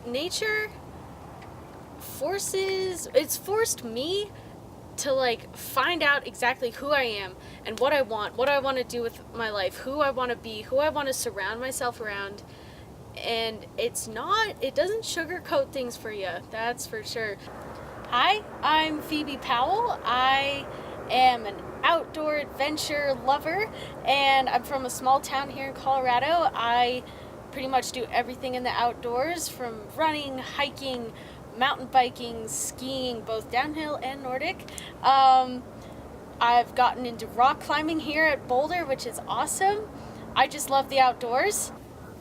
nature it's forced me to like find out exactly who I am and what I want to do with my life, who I want to be, who I want to surround myself around. And it doesn't sugarcoat things for you, that's for sure. Hi, I'm Phoebe Powell. I am an outdoor adventure lover, and I'm from a small town here in Colorado. I pretty much do everything in the outdoors, from running, hiking, mountain biking, skiing, both downhill and Nordic. I've gotten into rock climbing here at Boulder, which is awesome. I just love the outdoors.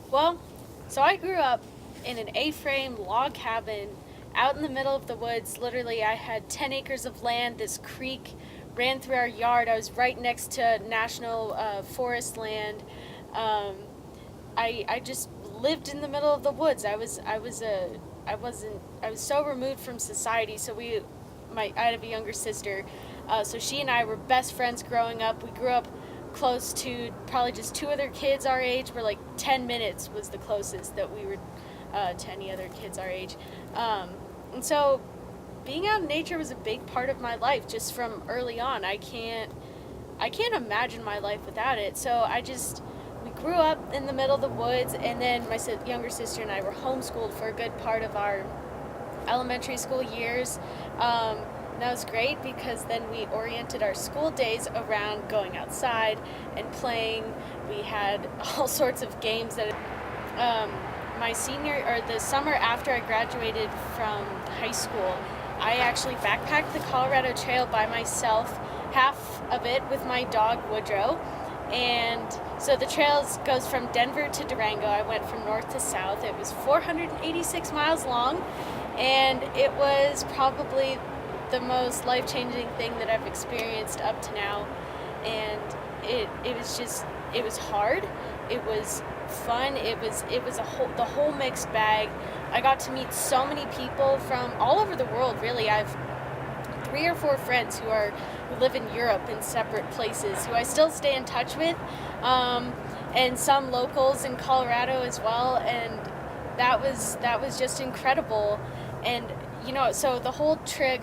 Well, so I grew up in an A-frame log cabin out in the middle of the woods. Literally, I had 10 acres of land. This creek ran through our yard. I was right next to national forest land. I just lived in the middle of the woods. I was so removed from society. So I have a younger sister, so she and I were best friends growing up. We grew up close to probably just two other kids our age. We're like 10 minutes was the closest that we were to any other kids our age. And so being out in nature was a big part of my life just from early on. I can't imagine my life without it. So we grew up in the middle of the woods, and then my younger sister and I were homeschooled for a good part of our elementary school years. That was great because then we oriented our school days around going outside and playing. We had all sorts of games that the summer after I graduated from high school, I actually backpacked the Colorado Trail by myself, half of it with my dog Woodrow. And so the trail goes from Denver to Durango. I went from north to south. It was 486 miles long, and it was probably the most life-changing thing that I've experienced up to now. And it was hard, it was fun, it was the whole mixed bag. I got to meet so many people from all over the world, really. I've 3 or 4 friends who live in Europe in separate places, who I still stay in touch with, and some locals in Colorado as well. And that was just incredible. And so the whole trek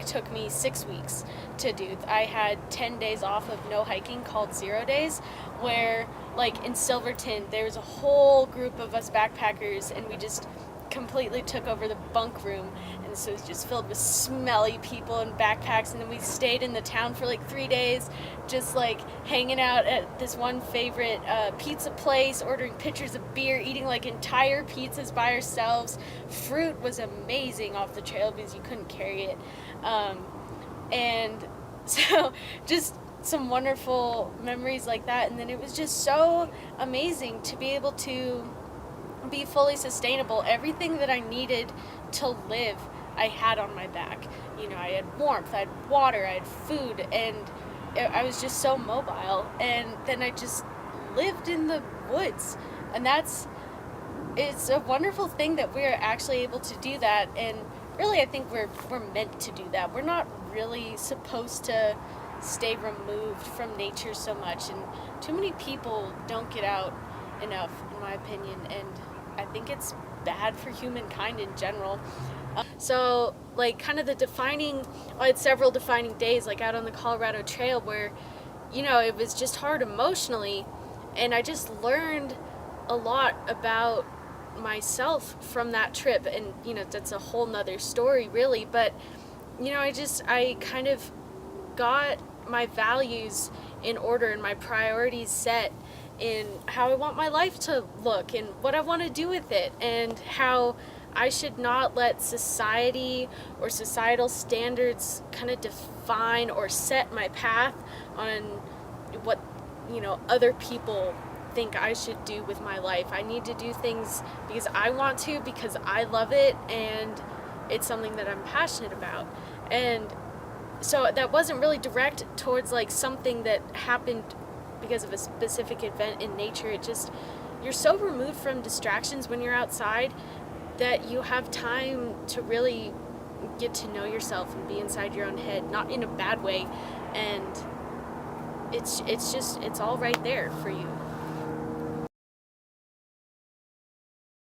took me 6 weeks to do. I had 10 days off of no hiking, called 0 days, where like in Silverton there was a whole group of us backpackers, and we just completely took over the bunk room, and so it was just filled with smelly people and backpacks. And then we stayed in the town for like 3 days, just like hanging out at this one favorite pizza place, ordering pitchers of beer, eating like entire pizzas by ourselves. Fruit was amazing off the trail because you couldn't carry it, and so just some wonderful memories like that. And then it was just so amazing to be able to be fully sustainable. Everything that I needed to live, I had on my back. I had warmth, I had water, I had food, and I was just so mobile. And then I just lived in the woods, and it's a wonderful thing that we're actually able to do that. And really, I think we're meant to do that. We're not really supposed to stay removed from nature so much, and too many people don't get out enough, in my opinion, and I think it's bad for humankind in general. So like kind of I had several defining days like out on the Colorado Trail where it was just hard emotionally, and I just learned a lot about myself from that trip. And that's a whole nother story really, but I kind of got my values in order and my priorities set in how I want my life to look and what I want to do with it, and how I should not let society or societal standards kind of define or set my path on what other people think I should do with my life. I need to do things because I want to, because I love it, and it's something that I'm passionate about. And so that wasn't really direct towards like something that happened because of a specific event in nature. You're so removed from distractions when you're outside that you have time to really get to know yourself and be inside your own head, not in a bad way. And it's all right there for you.